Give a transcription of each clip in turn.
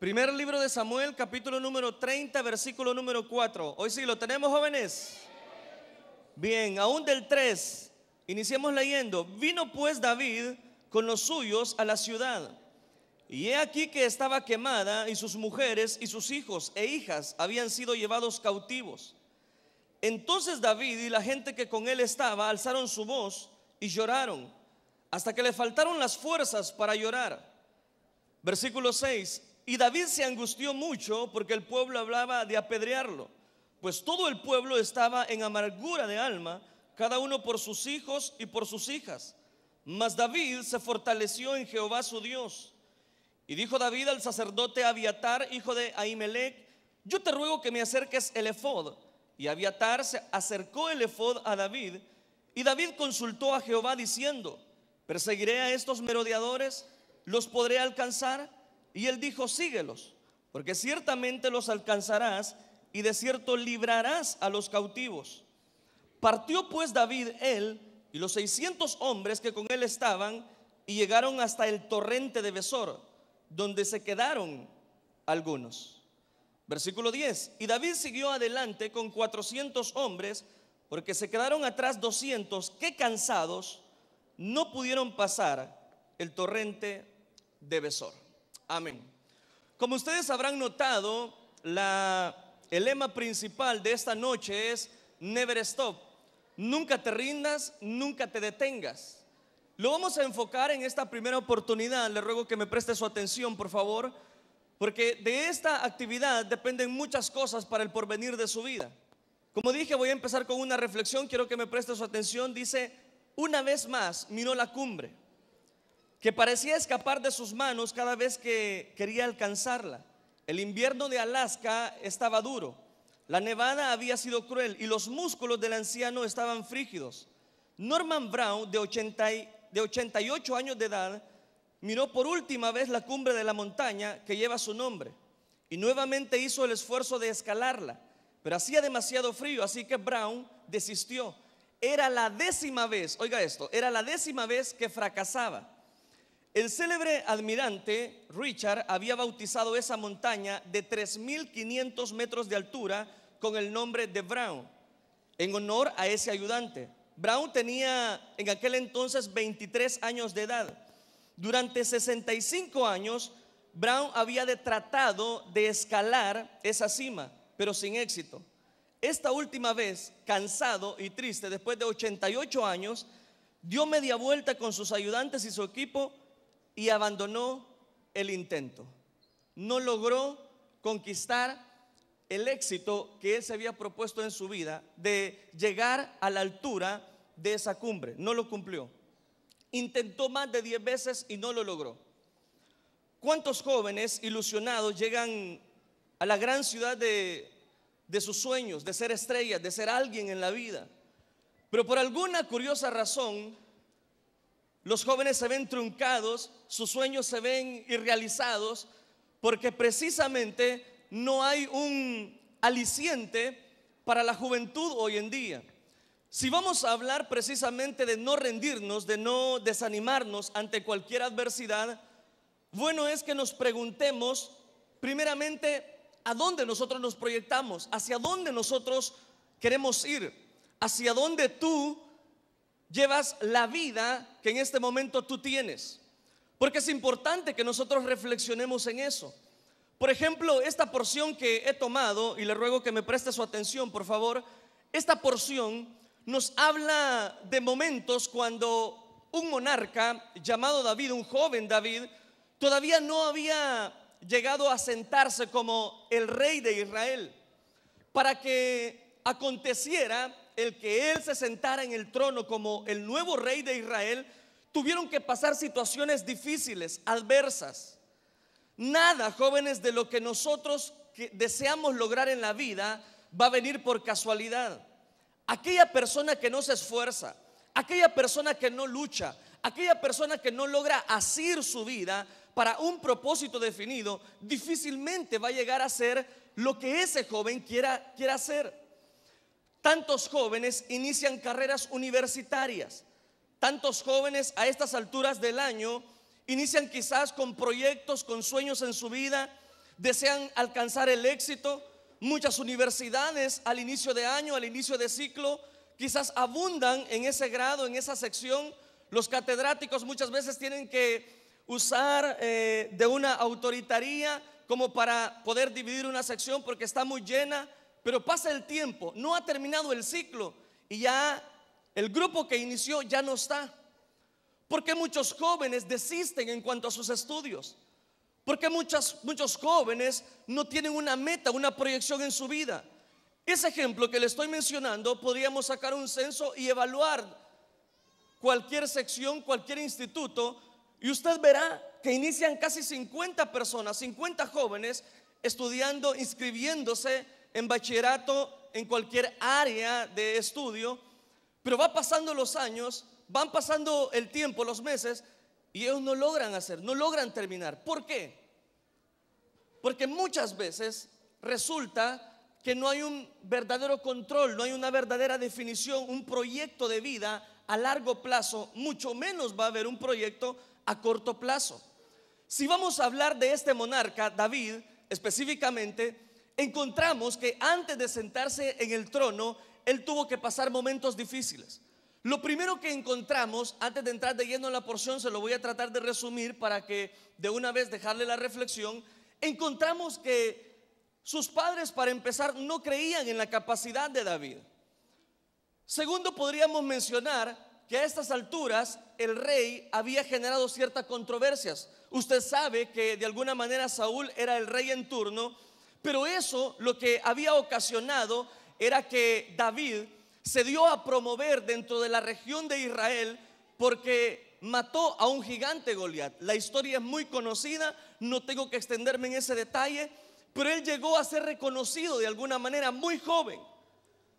Primer libro de Samuel, capítulo número 30, versículo número 4. Hoy sí, ¿lo tenemos, jóvenes? Bien, aún del 3, iniciemos leyendo. Vino pues David con los suyos a la ciudad, y he aquí que estaba quemada, y sus mujeres y sus hijos e hijas habían sido llevados cautivos. Entonces David y la gente que con él estaba alzaron su voz y lloraron, hasta que le faltaron las fuerzas para llorar. Versículo 6. Y David se angustió mucho porque el pueblo hablaba de apedrearlo, pues todo el pueblo estaba en amargura de alma, cada uno por sus hijos y por sus hijas. Mas David se fortaleció en Jehová su Dios. Y dijo David al sacerdote Abiatar, hijo de Ahimelech: yo te ruego que me acerques el efod. Y Abiatar se acercó el efod a David, y David consultó a Jehová diciendo: ¿perseguiré a estos merodeadores? ¿Los podré alcanzar? Y él dijo: síguelos, porque ciertamente los alcanzarás, y de cierto librarás a los cautivos. Partió pues David él y los 600 hombres que con él estaban, y llegaron hasta el torrente de Besor, donde se quedaron algunos. Versículo 10. Y David siguió adelante con 400 hombres, porque se quedaron atrás 200 que, cansados, no pudieron pasar el torrente de Besor. Amén. Como ustedes habrán notado, el lema principal de esta noche es Never Stop. Nunca te rindas, nunca te detengas. Lo vamos a enfocar en esta primera oportunidad. Le ruego que me preste su atención, por favor, porque de esta actividad dependen muchas cosas para el porvenir de su vida. Como dije, voy a empezar con una reflexión. Quiero que me preste su atención. Dice: una vez más miró la cumbre, que parecía escapar de sus manos cada vez que quería alcanzarla. El invierno de Alaska estaba duro, la nevada había sido cruel y los músculos del anciano estaban frígidos. Norman Brown, de 88 años de edad, miró por última vez la cumbre de la montaña que lleva su nombre, y nuevamente hizo el esfuerzo de escalarla, pero hacía demasiado frío, así que Brown desistió. Era la 10ª vez, oiga esto, era la 10ª vez que fracasaba. El célebre almirante Richard había bautizado esa montaña de 3.500 metros de altura con el nombre de Brown, en honor a ese ayudante. Brown tenía en aquel entonces 23 años de edad. Durante 65 años, Brown había tratado de escalar esa cima, pero sin éxito. Esta última vez, cansado y triste, después de 88 años, dio media vuelta con sus ayudantes y su equipo y abandonó el intento. No logró conquistar el éxito que él se había propuesto en su vida de llegar a la altura de esa cumbre. No lo cumplió. Intentó más de 10 veces y no lo logró. ¿Cuántos jóvenes ilusionados llegan a la gran ciudad de sus sueños, de ser estrellas, de ser alguien en la vida? Pero por alguna curiosa razón, los jóvenes se ven truncados, sus sueños se ven irrealizados, porque precisamente no hay un aliciente para la juventud hoy en día. Si vamos a hablar precisamente de no rendirnos, de no desanimarnos ante cualquier adversidad, bueno es que nos preguntemos primeramente a dónde nosotros nos proyectamos, hacia dónde nosotros queremos ir, hacia dónde tú llevas la vida que en este momento tú tienes. Porque es importante que nosotros reflexionemos en eso. Por ejemplo, esta porción que he tomado, y le ruego que me preste su atención, por favor. Esta porción nos habla de momentos cuando un monarca llamado David, un joven David, todavía no había llegado a sentarse como el rey de Israel. Para que aconteciera el que él se sentara en el trono como el nuevo rey de Israel, tuvieron que pasar situaciones difíciles, adversas. Nada, jóvenes, de lo que nosotros deseamos lograr en la vida va a venir por casualidad. Aquella persona que no se esfuerza, aquella persona que no lucha, aquella persona que no logra asir su vida para un propósito definido, difícilmente va a llegar a ser lo que ese joven quiera hacer. Tantos jóvenes inician carreras universitarias. Tantos jóvenes a estas alturas del año inician quizás con proyectos, con sueños en su vida, desean alcanzar el éxito. Muchas universidades al inicio de año, al inicio de ciclo, quizás abundan en ese grado, en esa sección. Los catedráticos muchas veces tienen que usar de una autoritaria como para poder dividir una sección porque está muy llena. Pero pasa el tiempo, no ha terminado el ciclo y ya el grupo que inició ya no está. Porque muchos jóvenes desisten en cuanto a sus estudios. Porque muchos jóvenes no tienen una meta, una proyección en su vida. Ese ejemplo que le estoy mencionando, podríamos sacar un censo y evaluar cualquier sección, cualquier instituto, y usted verá que inician casi 50 personas, 50 jóvenes estudiando, inscribiéndose en bachillerato, en cualquier área de estudio. Pero va pasando los años, van pasando el tiempo, los meses, y ellos no logran no logran terminar. ¿Por qué? Porque muchas veces resulta que no hay un verdadero control, no hay una verdadera definición, un proyecto de vida a largo plazo, mucho menos va a haber un proyecto a corto plazo. Si vamos a hablar de este monarca, David, específicamente, encontramos que antes de sentarse en el trono, él tuvo que pasar momentos difíciles. Lo primero que encontramos, antes de entrar de lleno en la porción, se lo voy a tratar de resumir para que de una vez dejarle la reflexión. Encontramos que sus padres, para empezar, no creían en la capacidad de David. Segundo, podríamos mencionar que a estas alturas el rey había generado ciertas controversias. Usted sabe que de alguna manera Saúl era el rey en turno, pero eso lo que había ocasionado era que David se dio a promover dentro de la región de Israel porque mató a un gigante, Goliat. La historia es muy conocida, no tengo que extenderme en ese detalle, pero él llegó a ser reconocido de alguna manera muy joven,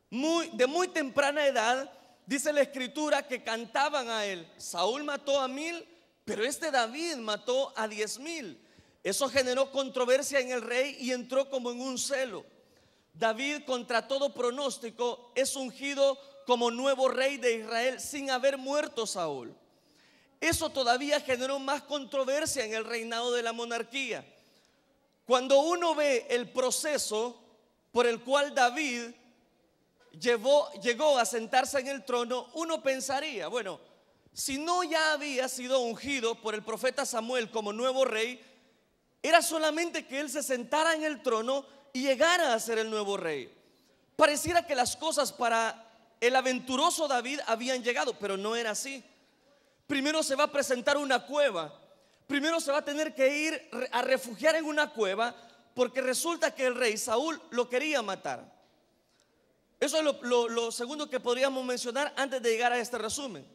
de muy temprana edad. Dice la escritura que cantaban a él: Saúl mató a 1000, pero este David mató a 10,000. Eso generó controversia en el rey y entró como en un celo. David, contra todo pronóstico, es ungido como nuevo rey de Israel sin haber muerto Saúl. Eso todavía generó más controversia en el reinado de la monarquía. Cuando uno ve el proceso por el cual David llegó a sentarse en el trono, uno pensaría, bueno, si no ya había sido ungido por el profeta Samuel como nuevo rey, era solamente que él se sentara en el trono y llegara a ser el nuevo rey. Pareciera que las cosas para el aventuroso David habían llegado, pero no era así. Primero se va a presentar una cueva. Primero se va a tener que ir a refugiar en una cueva porque resulta que el rey Saúl lo quería matar. Eso es lo segundo que podríamos mencionar antes de llegar a este resumen.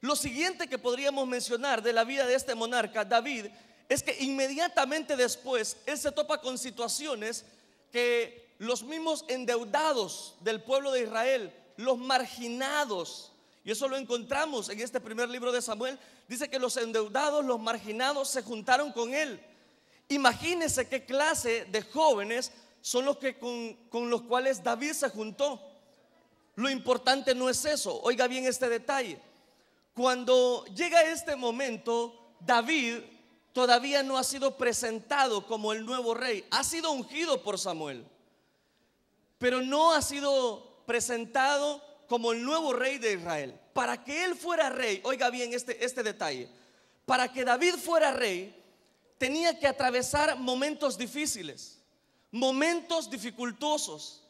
Lo siguiente que podríamos mencionar de la vida de este monarca, David, es que inmediatamente después él se topa con situaciones que los mismos endeudados del pueblo de Israel, los marginados, y eso lo encontramos en este primer libro de Samuel, dice que los endeudados, los marginados se juntaron con él. Imagínense qué clase de jóvenes son los que con los cuales David se juntó. Lo importante no es eso, oiga bien este detalle. Cuando llega este momento, David todavía no ha sido presentado como el nuevo rey. Ha sido ungido por Samuel, pero no ha sido presentado como el nuevo rey de Israel. Para que él fuera rey, oiga bien este detalle, para que David fuera rey, tenía que atravesar momentos difíciles, momentos dificultosos.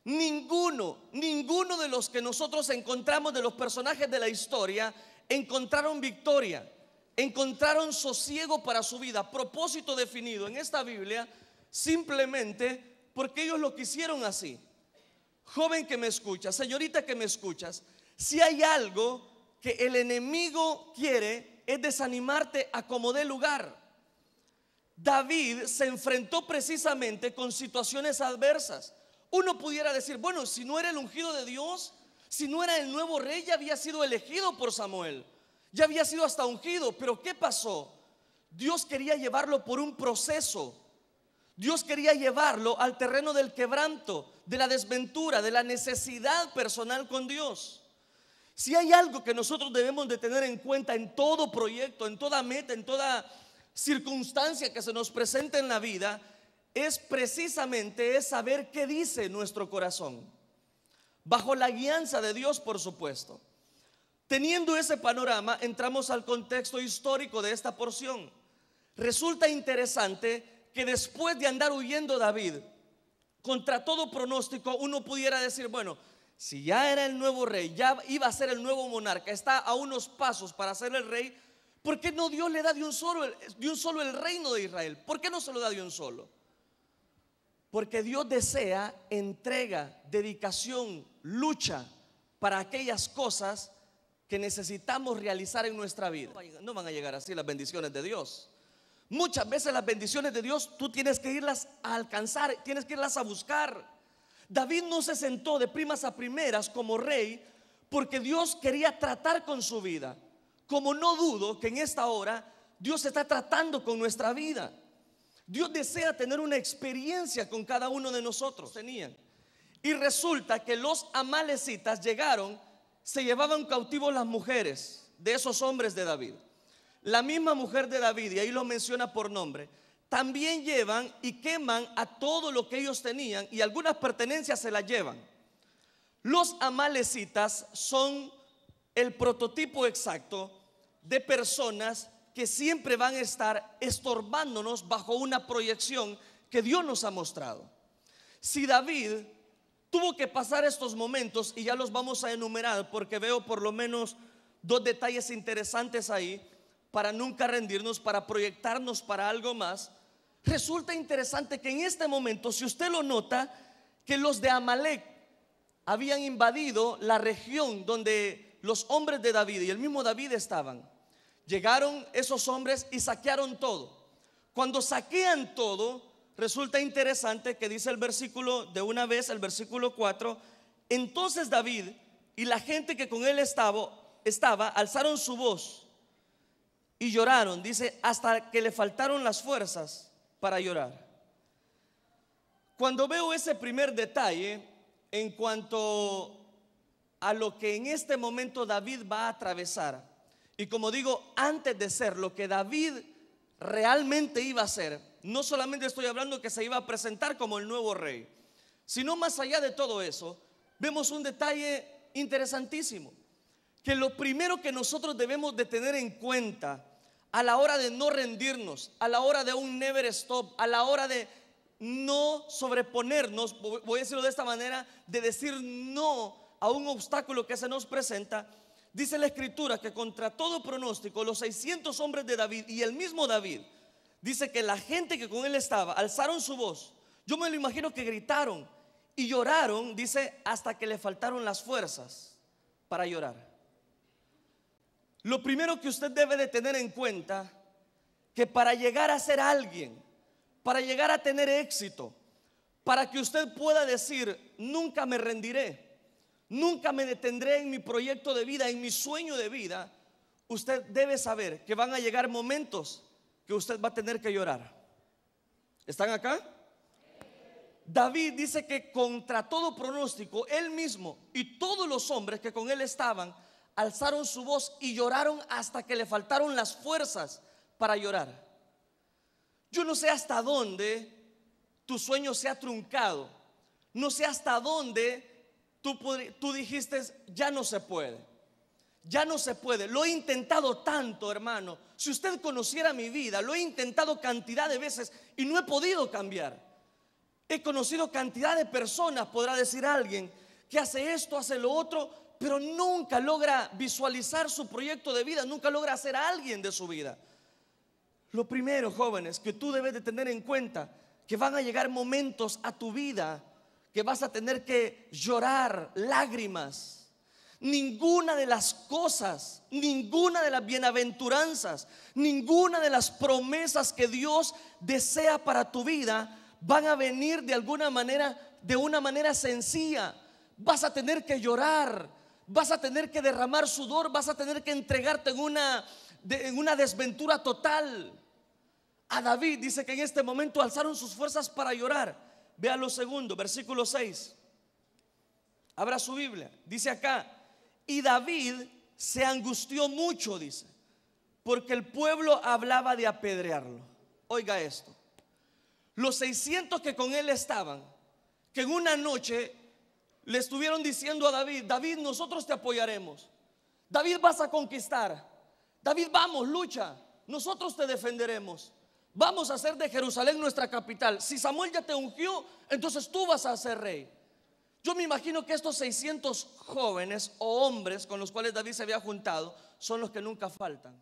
Ninguno de los que nosotros encontramos, de los personajes de la historia, encontraron victoria, encontraron sosiego para su vida, propósito definido en esta Biblia, simplemente porque ellos lo quisieron así. Joven que me escuchas, señorita que me escuchas, si hay algo que el enemigo quiere es desanimarte a como dé lugar. David se enfrentó precisamente con situaciones adversas. Uno pudiera decir, bueno, si no era el ungido de Dios, si no era el nuevo rey, ya había sido elegido por Samuel, ya había sido hasta ungido. Pero ¿qué pasó? Dios quería llevarlo por un proceso. Dios quería llevarlo al terreno del quebranto, de la desventura, de la necesidad personal con Dios. Si hay algo que nosotros debemos de tener en cuenta en todo proyecto, en toda meta, en toda circunstancia que se nos presente en la vida, es precisamente saber qué dice nuestro corazón, bajo la guianza de Dios, por supuesto. Teniendo ese panorama, entramos al contexto histórico de esta porción. Resulta interesante que después de andar huyendo David, contra todo pronóstico, uno pudiera decir, bueno, si ya era el nuevo rey, ya iba a ser el nuevo monarca, está a unos pasos para ser el rey, ¿por qué no Dios le da de un solo el reino de Israel? ¿Por qué no se lo da de un solo? Porque Dios desea entrega, dedicación, lucha para aquellas cosas que necesitamos realizar en nuestra vida. No van a llegar así las bendiciones de Dios. Muchas veces las bendiciones de Dios tú tienes que irlas a alcanzar, tienes que irlas a buscar. David no se sentó de primas a primeras como rey porque Dios quería tratar con su vida, como no dudo que en esta hora Dios está tratando con nuestra vida. Dios desea tener una experiencia con cada uno de nosotros. Y resulta que los amalecitas llegaron, se llevaban cautivos las mujeres de esos hombres de David. La misma mujer de David, y ahí lo menciona por nombre, también llevan y queman a todo lo que ellos tenían, y algunas pertenencias se las llevan. Los amalecitas son el prototipo exacto de personas que siempre van a estar estorbándonos bajo una proyección que Dios nos ha mostrado. Si David tuvo que pasar estos momentos, y ya los vamos a enumerar porque veo por lo menos dos detalles interesantes ahí, para nunca rendirnos, para proyectarnos para algo más. Resulta interesante que en este momento, si usted lo nota, que los de Amalek habían invadido la región donde los hombres de David y el mismo David estaban. Llegaron esos hombres y saquearon todo. Cuando saquean todo, resulta interesante que dice el versículo de una vez, el versículo 4: entonces David y la gente que con él estaba alzaron su voz y lloraron, dice, hasta que le faltaron las fuerzas para llorar. Cuando veo ese primer detalle en cuanto a lo que en este momento David va a atravesar, y como digo, antes de ser lo que David realmente iba a ser, no solamente estoy hablando que se iba a presentar como el nuevo rey, sino más allá de todo eso, vemos un detalle interesantísimo, que lo primero que nosotros debemos de tener en cuenta a la hora de no rendirnos, a la hora de un never stop, a la hora de no sobreponernos, voy a decirlo de esta manera, de decir no a un obstáculo que se nos presenta. Dice la escritura que contra todo pronóstico los 600 hombres de David y el mismo David, dice que la gente que con él estaba alzaron su voz. Yo me lo imagino que gritaron y lloraron, dice, hasta que le faltaron las fuerzas para llorar. Lo primero que usted debe de tener en cuenta, que para llegar a ser alguien, para llegar a tener éxito, para que usted pueda decir, nunca me rendiré, nunca me detendré en mi proyecto de vida, en mi sueño de vida, usted debe saber que van a llegar momentos que usted va a tener que llorar. ¿Están acá? David dice que contra todo pronóstico, él mismo y todos los hombres que con él estaban alzaron su voz y lloraron hasta que le faltaron las fuerzas para llorar. Yo no sé hasta dónde tu sueño se ha truncado, no sé hasta dónde tú dijiste, ya no se puede, ya no se puede. Lo he intentado tanto, hermano. Si usted conociera mi vida, lo he intentado cantidad de veces y no he podido cambiar. He conocido cantidad de personas, podrá decir alguien, que hace esto, hace lo otro, pero nunca logra visualizar su proyecto de vida, nunca logra ser alguien de su vida. Lo primero, jóvenes, que tú debes de tener en cuenta, que van a llegar momentos a tu vida que vas a tener que llorar lágrimas. Ninguna de las cosas, ninguna de las bienaventuranzas, ninguna de las promesas que Dios desea para tu vida van a venir de alguna manera, de una manera sencilla. Vas a tener que llorar, vas a tener que derramar sudor, vas a tener que entregarte en una desventura total. A David dice que en este momento alzaron sus fuerzas para llorar. Vea lo segundo, versículo 6. Abra su Biblia. Dice acá: y David se angustió mucho, dice, porque el pueblo hablaba de apedrearlo. Oiga esto. los 600 que con él estaban, que en una noche le estuvieron diciendo a David: David, nosotros te apoyaremos. David, vas a conquistar. David, vamos, lucha. Nosotros te defenderemos. Vamos a hacer de Jerusalén nuestra capital. Si Samuel ya te ungió, entonces tú vas a ser rey. Yo me imagino que estos 600 jóvenes o hombres con los cuales David se había juntado son los que nunca faltan.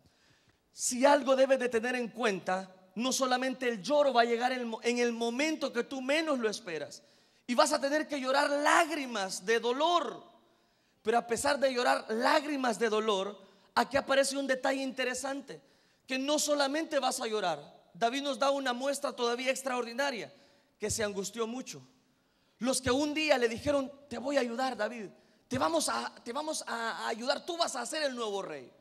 Si algo debes de tener en cuenta, no solamente el lloro va a llegar en el momento que tú menos lo esperas, y vas a tener que llorar lágrimas de dolor. Pero a pesar de llorar lágrimas de dolor, aquí aparece un detalle interesante, que no solamente vas a llorar. David nos da una muestra todavía extraordinaria, que se angustió mucho. Los que un día le dijeron: te voy a ayudar, David, te vamos a ayudar, tú vas a ser el nuevo rey,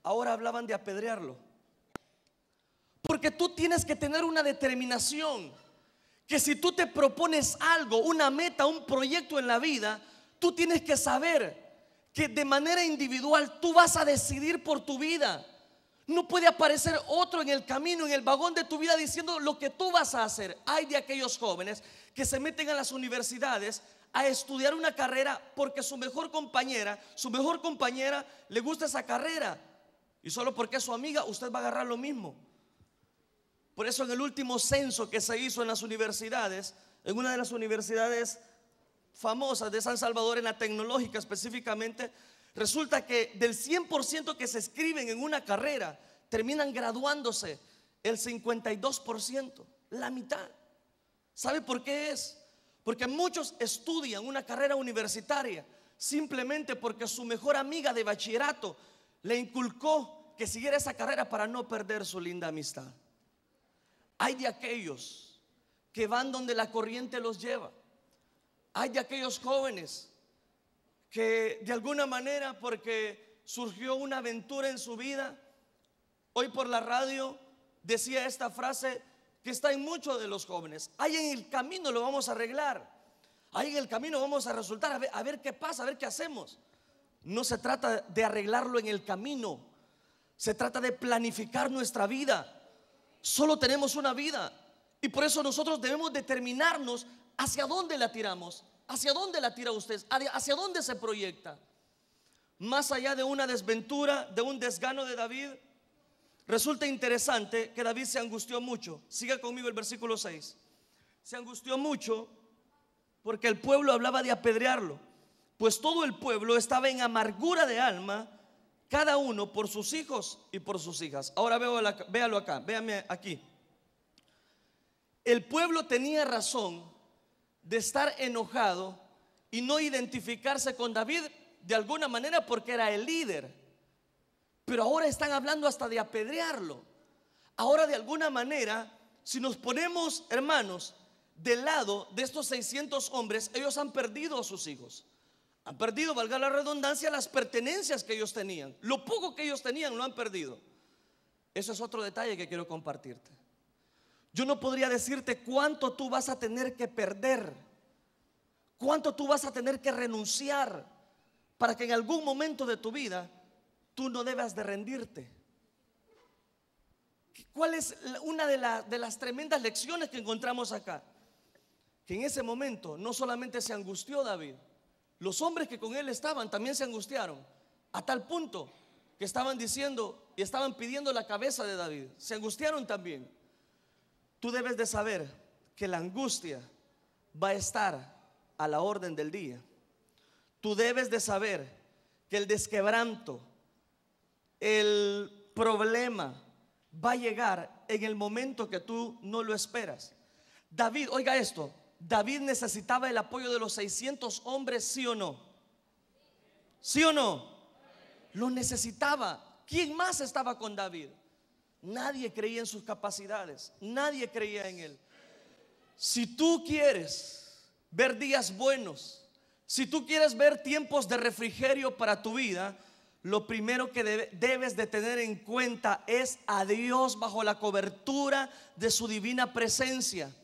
ahora hablaban de apedrearlo. Porque tú tienes que tener una determinación, que si tú te propones algo, una meta, un proyecto en la vida, tú tienes que saber que de manera individual tú vas a decidir por tu vida. No puede aparecer otro en el camino, en el vagón de tu vida, diciendo lo que tú vas a hacer. Hay de aquellos jóvenes que se meten a las universidades a estudiar una carrera porque su mejor compañera le gusta esa carrera, y solo porque es su amiga usted va a agarrar lo mismo. Por eso en el último censo que se hizo en las universidades, en una de las universidades famosas de San Salvador, en la tecnológica específicamente, resulta que del 100% que se escriben en una carrera, terminan graduándose el 52%, la mitad. ¿Sabe por qué es? Porque muchos estudian una carrera universitaria simplemente porque su mejor amiga de bachillerato le inculcó que siguiera esa carrera para no perder su linda amistad. Hay de aquellos que van donde la corriente los lleva. Hay de aquellos jóvenes que de alguna manera, porque surgió una aventura en su vida, hoy por la radio decía esta frase que está en muchos de los jóvenes: ahí en el camino lo vamos a arreglar, ahí en el camino vamos a resultar, a ver qué pasa, a ver qué hacemos. No se trata de arreglarlo en el camino, se trata de planificar nuestra vida. Solo tenemos una vida, y por eso nosotros debemos determinarnos hacia dónde la tiramos. ¿Hacia dónde la tira usted? ¿Hacia dónde se proyecta? Más allá de una desventura, de un desgano de David, resulta interesante que David se angustió mucho. Siga conmigo el versículo 6. Se angustió mucho porque el pueblo hablaba de apedrearlo, pues todo el pueblo estaba en amargura de alma, cada uno por sus hijos y por sus hijas. Ahora véalo acá, véame aquí. El pueblo tenía razón de estar enojado y no identificarse con David de alguna manera porque era el líder. Pero ahora están hablando hasta de apedrearlo. Ahora de alguna manera, si nos ponemos, hermanos, del lado de estos 600 hombres, ellos han perdido a sus hijos. Han perdido, valga la redundancia, las pertenencias que ellos tenían. Lo poco que ellos tenían lo han perdido. Eso es otro detalle que quiero compartirte. Yo no podría decirte cuánto tú vas a tener que perder, cuánto tú vas a tener que renunciar para que en algún momento de tu vida tú no debas de rendirte. ¿Cuál es una de las tremendas lecciones que encontramos acá? Que en ese momento no solamente se angustió David, los hombres que con él estaban también se angustiaron, a tal punto que estaban diciendo y estaban pidiendo la cabeza de David. Se angustiaron también. Tú debes de saber que la angustia va a estar a la orden del día. Tú debes de saber que el desquebranto, el problema va a llegar en el momento que tú no lo esperas. David, oiga esto, David necesitaba el apoyo de los 600 hombres, ¿sí o no? ¿Sí o no? Lo necesitaba. ¿Quién más estaba con David? Nadie creía en sus capacidades, nadie creía en él. Si tú quieres ver días buenos, si tú quieres ver tiempos de refrigerio para tu vida, lo primero que debes de tener en cuenta es a Dios bajo la cobertura de su divina presencia.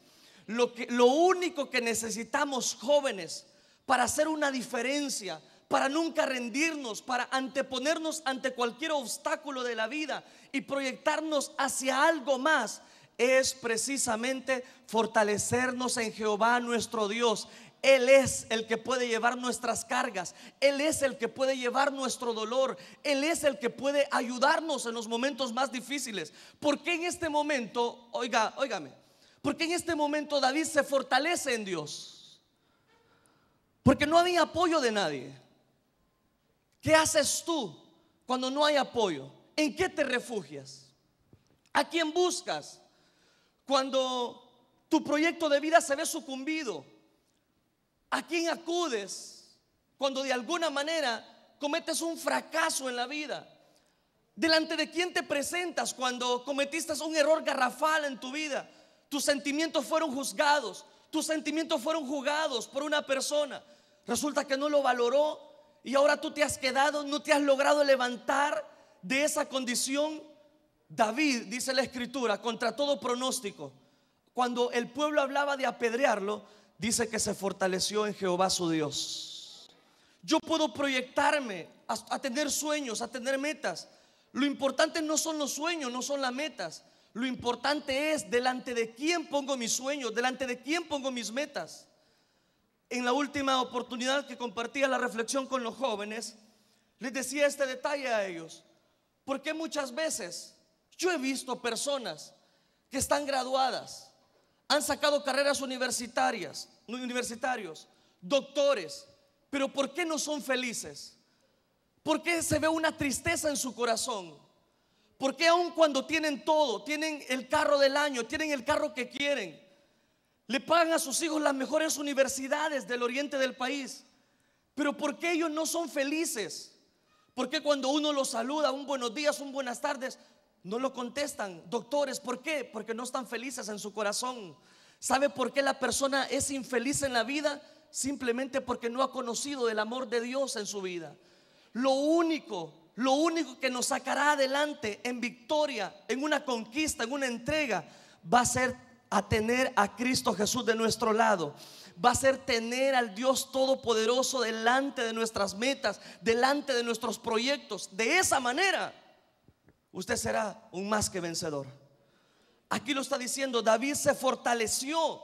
Lo único que necesitamos, jóvenes, para hacer una diferencia, para nunca rendirnos, para anteponernos ante cualquier obstáculo de la vida y proyectarnos hacia algo más, es precisamente fortalecernos en Jehová nuestro Dios. Él es el que puede llevar nuestras cargas. Él es el que puede llevar nuestro dolor. Él es el que puede ayudarnos en los momentos más difíciles. ¿Por qué en este momento, óigame, por qué en este momento David se fortalece en Dios? Porque no había apoyo de nadie. ¿Qué haces tú cuando no hay apoyo? ¿En qué te refugias? ¿A quién buscas cuando tu proyecto de vida se ve sucumbido? ¿A quién acudes cuando de alguna manera cometes un fracaso en la vida? ¿Delante de quién te presentas cuando cometiste un error garrafal en tu vida? Tus sentimientos fueron juzgados, tus sentimientos fueron jugados por una persona. Resulta que no lo valoró y ahora tú te has quedado, no te has logrado levantar de esa condición. David, dice la escritura, contra todo pronóstico, cuando el pueblo hablaba de apedrearlo, dice que se fortaleció en Jehová su Dios. Yo puedo proyectarme a tener sueños, a tener metas. Lo importante no son los sueños, no son las metas. Lo importante es delante de quién pongo mis sueños, delante de quién pongo mis metas. En la última oportunidad que compartía la reflexión con los jóvenes, les decía este detalle a ellos. Porque muchas veces yo he visto personas que están graduadas, han sacado carreras universitarios, doctores, pero ¿por qué no son felices? ¿Por qué se ve una tristeza en su corazón? ¿Por qué aun cuando tienen todo, tienen el carro del año, tienen el carro que quieren, le pagan a sus hijos las mejores universidades del oriente del país, pero por qué ellos no son felices? ¿Por qué cuando uno los saluda, un buenos días, un buenas tardes, no lo contestan? Doctores, ¿por qué? Porque no están felices en su corazón. ¿Sabe por qué la persona es infeliz en la vida? Simplemente porque no ha conocido el amor de Dios en su vida. Lo único que nos sacará adelante en victoria, en una conquista, en una entrega, va a ser a tener a Cristo Jesús de nuestro lado. Va a ser tener al Dios Todopoderoso delante de nuestras metas, delante de nuestros proyectos. De esa manera usted será un más que vencedor. Aquí lo está diciendo, David se fortaleció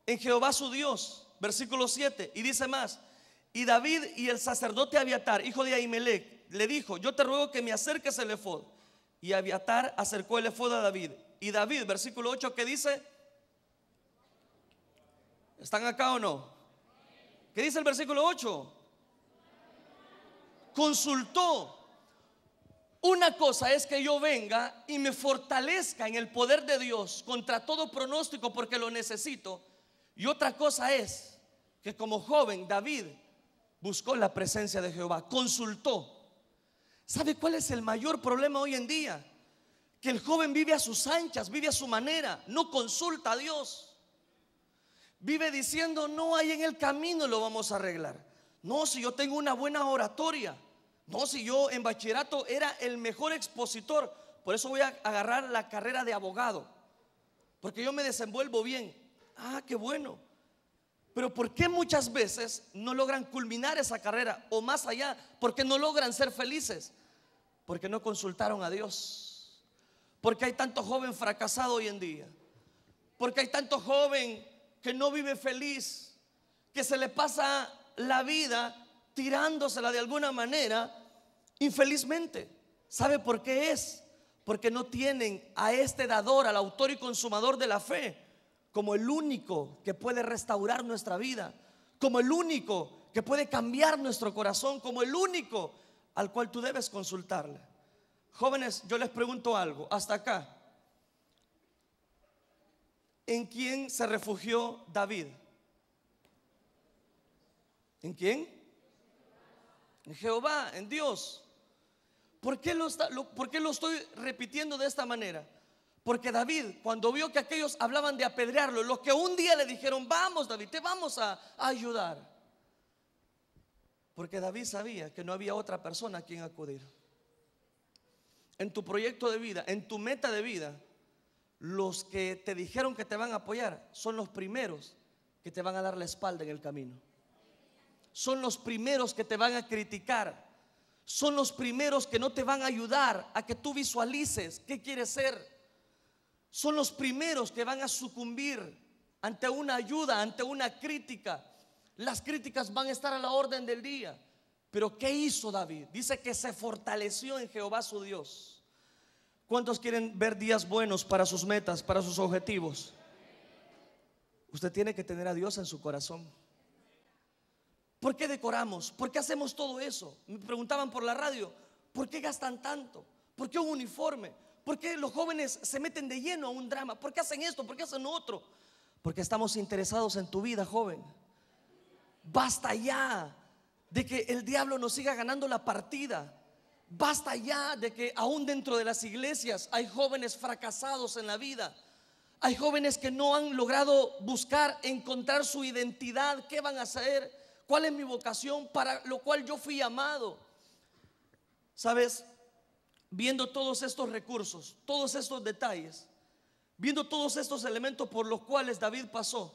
en Jehová su Dios. Versículo 7, y dice más: y David y el sacerdote Abiatar, hijo de Ahimelech, le dijo: yo te ruego que me acerques el efod. Y Abiatar acercó el efod a David. Y David, versículo 8, ¿qué dice? ¿Están acá o no? ¿Qué dice el versículo 8? Consultó. Una cosa es que yo venga y me fortalezca en el poder de Dios contra todo pronóstico porque lo necesito. Y otra cosa es que como joven David buscó la presencia de Jehová, consultó. ¿Sabe cuál es el mayor problema hoy en día? Que el joven vive a sus anchas, vive a su manera, no consulta a Dios. Vive diciendo: no, hay en el camino lo vamos a arreglar. No, si yo tengo una buena oratoria. No, si yo en bachillerato era el mejor expositor, por eso voy a agarrar la carrera de abogado, porque yo me desenvuelvo bien. Ah, qué bueno. Pero ¿por qué muchas veces no logran culminar esa carrera o más allá? ¿Por qué no logran ser felices? Porque no consultaron a Dios. Porque hay tanto joven fracasado hoy en día. Porque hay tanto joven que no vive feliz, que se le pasa la vida tirándosela de alguna manera infelizmente. ¿Sabe por qué es? Porque no tienen a este dador, al autor y consumador de la fe, como el único que puede restaurar nuestra vida, como el único que puede cambiar nuestro corazón, como el único al cual tú debes consultarle. Jóvenes, yo les pregunto algo hasta acá. ¿En quién se refugió David? ¿En quién? En Jehová, en Dios. ¿Por qué lo estoy repitiendo de esta manera? Porque David, cuando vio que aquellos hablaban de apedrearlo, los que un día le dijeron: vamos David, te vamos a ayudar. Porque David sabía que no había otra persona a quien acudir. En tu proyecto de vida, en tu meta de vida, los que te dijeron que te van a apoyar son los primeros que te van a dar la espalda en el camino. Son los primeros que te van a criticar. Son los primeros que no te van a ayudar a que tú visualices qué quieres ser. son los primeros que van a sucumbir ante una ayuda, ante una crítica. Las críticas van a estar a la orden del día. Pero ¿qué hizo David? Dice que se fortaleció en Jehová su Dios. ¿Cuántos quieren ver días buenos para sus metas, para sus objetivos? Usted tiene que tener a Dios en su corazón. ¿Por qué decoramos? ¿Por qué hacemos todo eso? Me preguntaban por la radio, ¿por qué gastan tanto? ¿Por qué un uniforme? ¿Por qué los jóvenes se meten de lleno a un drama? ¿Por qué hacen esto? ¿Por qué hacen otro? Porque estamos interesados en tu vida, joven. Basta ya de que el diablo nos siga ganando la partida. Basta ya de que aún dentro de las iglesias hay jóvenes fracasados en la vida. Hay jóvenes que no han logrado buscar, encontrar su identidad. ¿Qué van a hacer? ¿Cuál es mi vocación para lo cual yo fui llamado? ¿Sabes? Viendo todos estos recursos, todos estos detalles, viendo todos estos elementos por los cuales David pasó,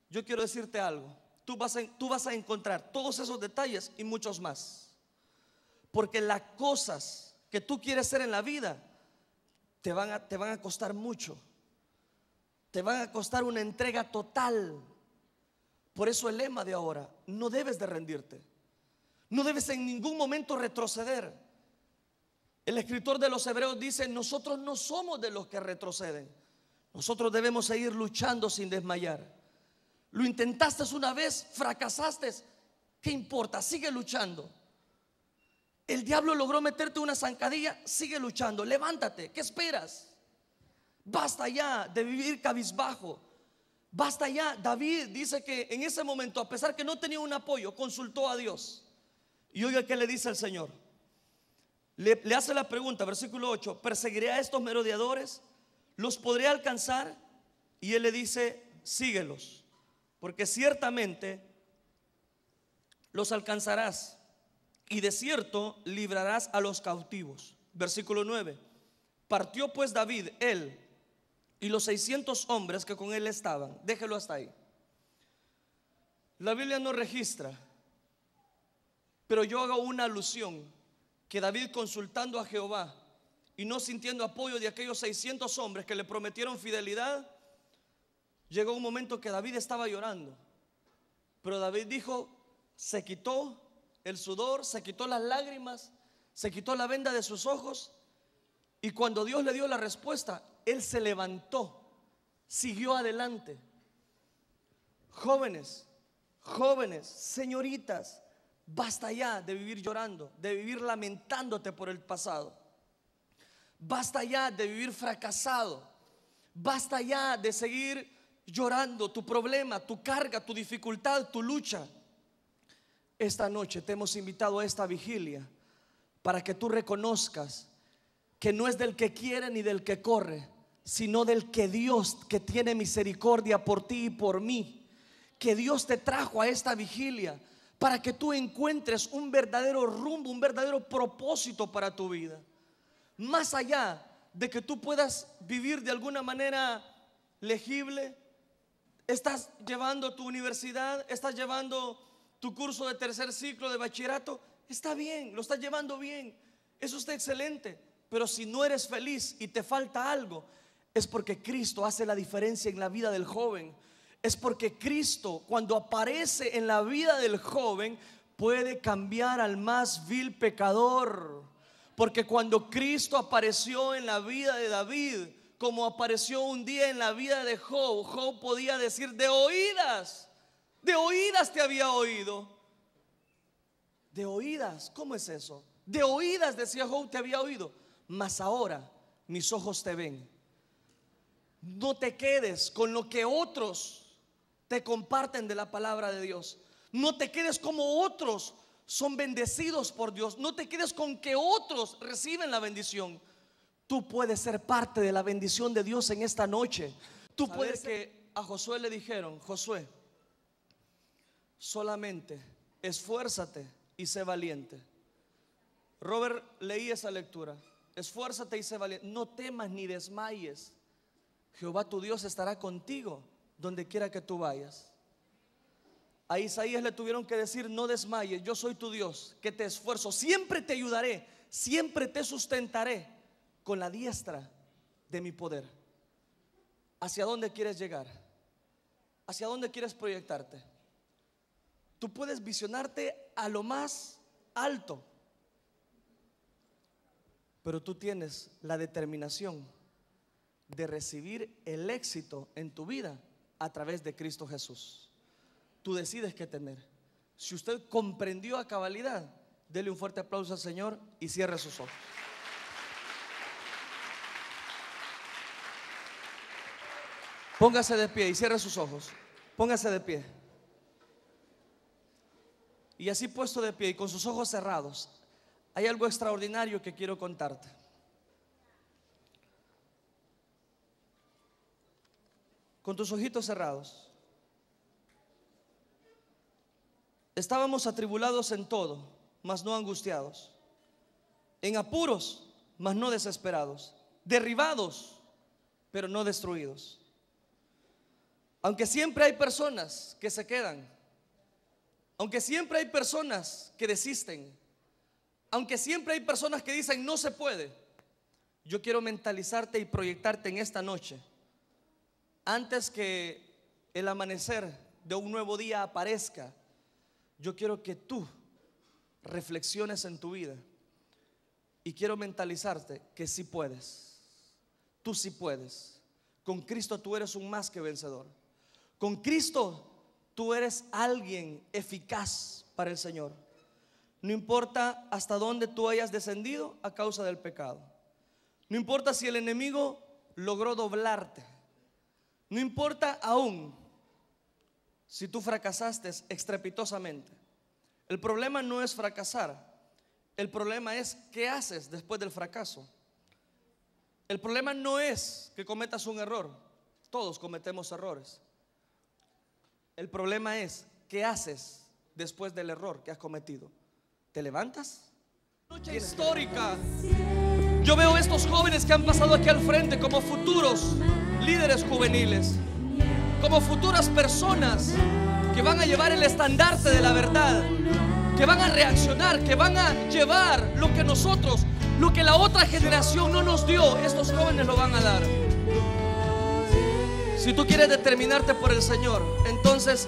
yo quiero decirte algo. Tú vas a encontrar todos esos detalles y muchos más. Porque las cosas que tú quieres ser en la vida te van a costar mucho. Te van a costar una entrega total. Por eso el lema de ahora: no debes de rendirte. No debes en ningún momento retroceder. El escritor de los Hebreos dice: nosotros no somos de los que retroceden. Nosotros debemos seguir luchando sin desmayar. Lo intentaste una vez, fracasaste, ¿qué importa? Sigue luchando. El diablo logró meterte una zancadilla, sigue luchando. Levántate, ¿qué esperas? Basta ya de vivir cabizbajo. Basta ya. David dice que en ese momento, a pesar que no tenía un apoyo, consultó a Dios. Y oiga qué le dice el Señor. Le hace la pregunta, versículo 8: ¿perseguiré a estos merodeadores? ¿Los podré alcanzar? Y él le dice: síguelos, porque ciertamente los alcanzarás, y de cierto librarás a los cautivos. Versículo 9: partió pues David, él y los 600 hombres que con él estaban. Déjelo hasta ahí. La Biblia no registra, pero yo hago una alusión, que David, consultando a Jehová y no sintiendo apoyo de aquellos 600 hombres que le prometieron fidelidad, llegó un momento que David estaba llorando. Pero David dijo, se quitó el sudor, se quitó las lágrimas, se quitó la venda de sus ojos, y cuando Dios le dio la respuesta, él se levantó, siguió adelante. Jóvenes, señoritas, basta ya de vivir llorando, de vivir lamentándote por el pasado. Basta ya de vivir fracasado. Basta ya de seguir llorando tu problema, tu carga, tu dificultad, tu lucha. Esta noche te hemos invitado a esta vigilia para que tú reconozcas que no es del que quiere ni del que corre, sino del que Dios, que tiene misericordia por ti y por mí. Que Dios te trajo a esta vigilia para que tú encuentres un verdadero rumbo, un verdadero propósito para tu vida. Más allá de que tú puedas vivir de alguna manera legible, estás llevando tu universidad, estás llevando tu curso de tercer ciclo de bachillerato, está bien, lo estás llevando bien, eso está excelente. Pero si no eres feliz y te falta algo, es porque Cristo hace la diferencia en la vida del joven. Es porque Cristo, cuando aparece en la vida del joven, puede cambiar al más vil pecador. Porque cuando Cristo apareció en la vida de David, como apareció un día en la vida de Job, Job podía decir: de oídas te había oído. De oídas, ¿cómo es eso? De oídas, decía Job, te había oído, mas ahora mis ojos te ven. No te quedes con lo que otros te comparten de la palabra de Dios. No te quedes como otros son bendecidos por Dios. No te quedes con que otros reciben la bendición. Tú puedes ser parte de la bendición de Dios en esta noche. Tú puedes. Que a Josué le dijeron: Josué, solamente esfuérzate y sé valiente. Robert, leí esa lectura. Esfuérzate y sé valiente. No temas ni desmayes. Jehová tu Dios estará contigo donde quiera que tú vayas. A Isaías le tuvieron que decir: no desmayes, yo soy tu Dios, que te esfuerzo, siempre te ayudaré, siempre te sustentaré con la diestra de mi poder. hacia dónde quieres llegar, hacia dónde quieres proyectarte. Tú puedes visionarte a lo más alto, pero tú tienes la determinación de recibir el éxito en tu vida a través de Cristo Jesús. Tú decides qué tener. Si usted comprendió a cabalidad, dele un fuerte aplauso al Señor y cierre sus ojos. Póngase de pie y cierre sus ojos. Póngase de pie. Y así puesto de pie y con sus ojos cerrados, hay algo extraordinario que quiero contarte. Con tus ojitos cerrados. Estábamos atribulados en todo, mas no angustiados, en apuros, mas no desesperados, derribados, pero no destruidos. Aunque siempre hay personas que se quedan, aunque siempre hay personas que desisten, aunque siempre hay personas que dicen no se puede, yo quiero mentalizarte y proyectarte en esta noche. Antes que el amanecer de un nuevo día aparezca, yo quiero que tú reflexiones en tu vida y quiero mentalizarte que sí puedes. Tú sí puedes. Con Cristo tú eres un más que vencedor. Con Cristo tú eres alguien eficaz para el Señor. No importa hasta dónde tú hayas descendido a causa del pecado. No importa si el enemigo logró doblarte. No importa aún si tú fracasaste estrepitosamente. El problema no es fracasar. El problema es qué haces después del fracaso. El problema no es que cometas un error. Todos cometemos errores. El problema es qué haces después del error que has cometido. ¿Te levantas? Noche histórica. Yo veo a estos jóvenes que han pasado aquí al frente como futuros líderes juveniles, como futuras personas que van a llevar el estandarte de la verdad, que van a reaccionar, que van a llevar lo que nosotros, lo que la otra generación no nos dio, estos jóvenes lo van a dar. Si tú quieres determinarte por el Señor, entonces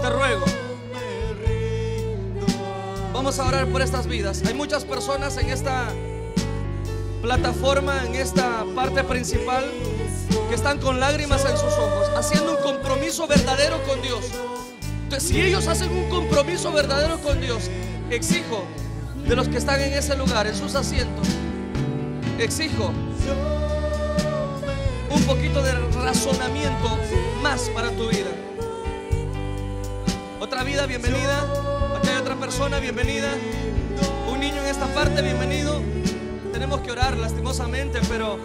te ruego, vamos a orar por estas vidas. Hay muchas personas en esta plataforma, en esta parte principal, que están con lágrimas en sus ojos, haciendo un compromiso verdadero con Dios. Entonces, si ellos hacen un compromiso verdadero con Dios, exijo de los que están en ese lugar, en sus asientos, exijo un poquito de razonamiento más para tu vida. Otra vida, bienvenida. Aquí hay otra persona, bienvenida. Un niño en esta parte, bienvenido. Tenemos que orar lastimosamente, pero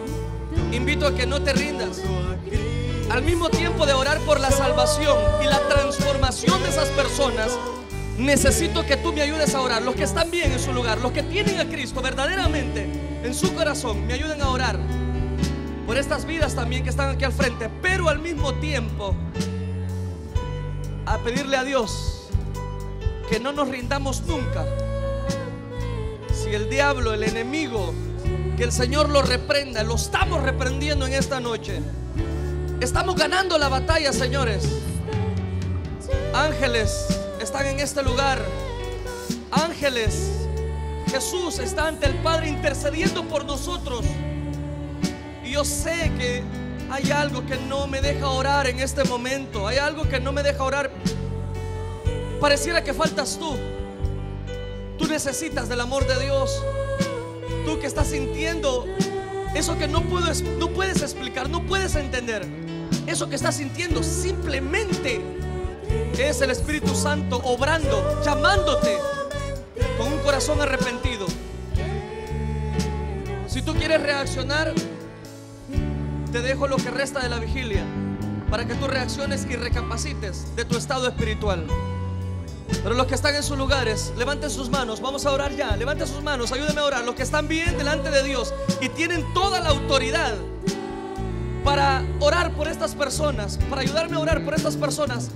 invito a que no te rindas. Al mismo tiempo de orar por la salvación y la transformación de esas personas, necesito que tú me ayudes a orar. Los que están bien en su lugar, los que tienen a Cristo verdaderamente en su corazón, me ayuden a orar por estas vidas también que están aquí al frente, pero al mismo tiempo a pedirle a Dios que no nos rindamos nunca. Si el diablo, el enemigo, que el Señor lo reprenda, lo estamos reprendiendo en esta noche. Estamos ganando la batalla, señores. Ángeles están en este lugar. Ángeles, Jesús está ante el Padre intercediendo por nosotros. Y yo sé que hay algo que no me deja orar en este momento. Hay algo que no me deja orar. Pareciera que faltas tú. Tú necesitas del amor de Dios. Tú que estás sintiendo eso que no puedes explicar, no puedes entender. Eso que estás sintiendo simplemente es el Espíritu Santo obrando, llamándote con un corazón arrepentido. Si tú quieres reaccionar, te dejo lo que resta de la vigilia para que tú reacciones y recapacites de tu estado espiritual. Pero los que están en sus lugares, levanten sus manos. Vamos a orar ya. Levanten sus manos, ayúdenme a orar. Los que están bien delante de Dios y tienen toda la autoridad para orar por estas personas, para ayudarme a orar por estas personas,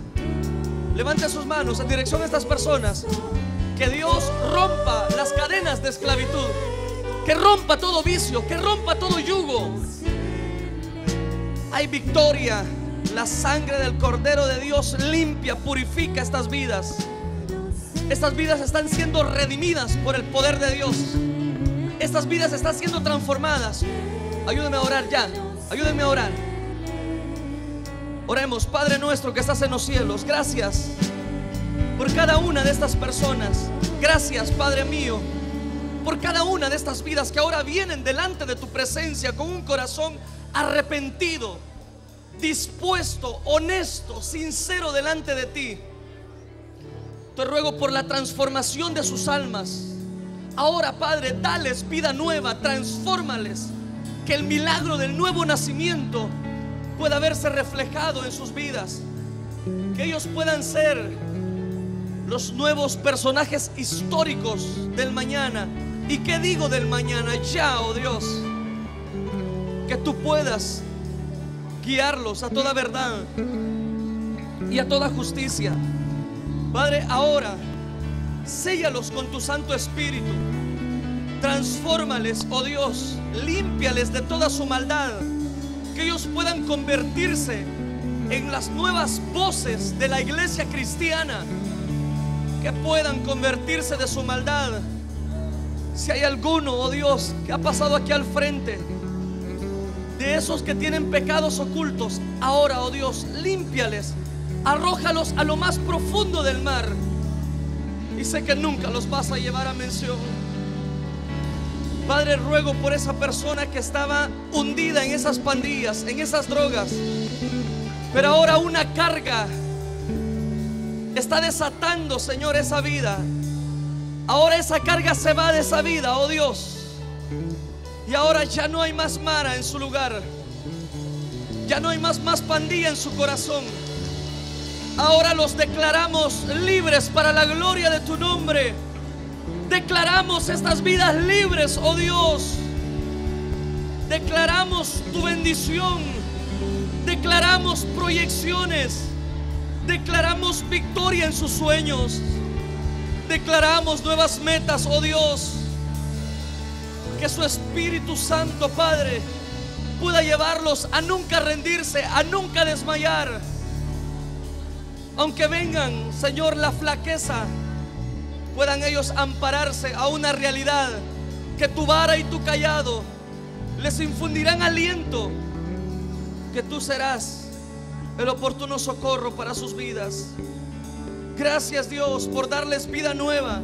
levanten sus manos en dirección a estas personas. Que Dios rompa las cadenas de esclavitud, que rompa todo vicio, que rompa todo yugo. Hay victoria. La sangre del Cordero de Dios limpia, purifica estas vidas. Estas vidas están siendo redimidas por el poder de Dios. Estas vidas están siendo transformadas. Ayúdenme a orar ya. Ayúdenme a orar. Oremos. Padre nuestro que estás en los cielos, gracias por cada una de estas personas. Gracias, Padre mío, por cada una de estas vidas que ahora vienen delante de tu presencia con un corazón arrepentido, dispuesto, honesto, sincero delante de ti. Te ruego por la transformación de sus almas. Ahora, Padre, dales vida nueva, transfórmales, que el milagro del nuevo nacimiento pueda verse reflejado en sus vidas, que ellos puedan ser los nuevos personajes históricos del mañana. ¿Y qué digo del mañana? Ya, oh Dios, que tú puedas guiarlos a toda verdad y a toda justicia. Padre, ahora séllalos con tu Santo Espíritu. Transfórmales, oh Dios, límpiales de toda su maldad, que ellos puedan convertirse en las nuevas voces de la iglesia cristiana, que puedan convertirse de su maldad. Si hay alguno, oh Dios, que ha pasado aquí al frente, de esos que tienen pecados ocultos, ahora, oh Dios, límpiales, arrójalos a lo más profundo del mar, y sé que nunca los vas a llevar a mención. Padre, ruego por esa persona que estaba hundida en esas pandillas, en esas drogas, pero ahora una carga está desatando, Señor, esa vida. Ahora esa carga se va de esa vida, oh Dios, y ahora ya no hay más Mara en su lugar, ya no hay más pandilla en su corazón. Ahora los declaramos libres para la gloria de tu nombre. Declaramos estas vidas libres, oh Dios. Declaramos tu bendición. Declaramos proyecciones. Declaramos victoria en sus sueños. Declaramos nuevas metas, oh Dios. Que su Espíritu Santo, Padre, pueda llevarlos a nunca rendirse, a nunca desmayar. Aunque vengan, Señor, la flaqueza, puedan ellos ampararse a una realidad, que tu vara y tu cayado les infundirán aliento, que tú serás el oportuno socorro para sus vidas. Gracias, Dios, por darles vida nueva.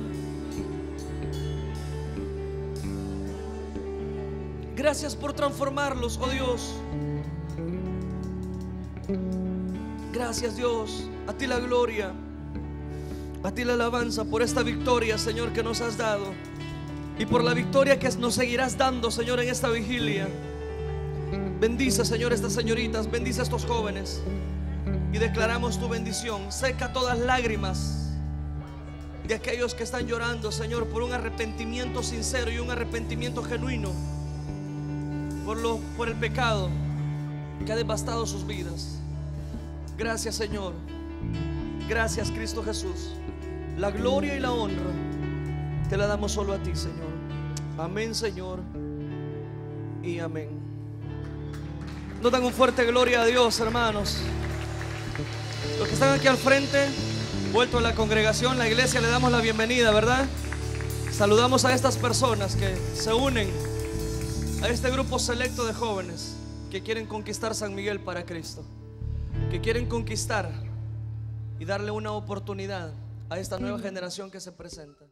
Gracias por transformarlos, oh Dios. Gracias, Dios. A ti la gloria, a ti la alabanza por esta victoria, Señor, que nos has dado, y por la victoria que nos seguirás dando, Señor, en esta vigilia. Bendice, Señor, estas señoritas, bendice a estos jóvenes, y declaramos tu bendición. Seca todas lágrimas de aquellos que están llorando, Señor, por un arrepentimiento sincero y un arrepentimiento genuino por el pecado que ha devastado sus vidas. Gracias, Señor. Gracias, Cristo Jesús. La gloria y la honra te la damos solo a ti, Señor. Amén, Señor, y amén. No dan un fuerte gloria a Dios, hermanos. Los que están aquí al frente, vuelto a la congregación, la iglesia, le damos la bienvenida, ¿verdad? Saludamos a estas personas que se unen a este grupo selecto de jóvenes que quieren conquistar San Miguel para Cristo, que quieren conquistar y darle una oportunidad a esta nueva generación que se presenta.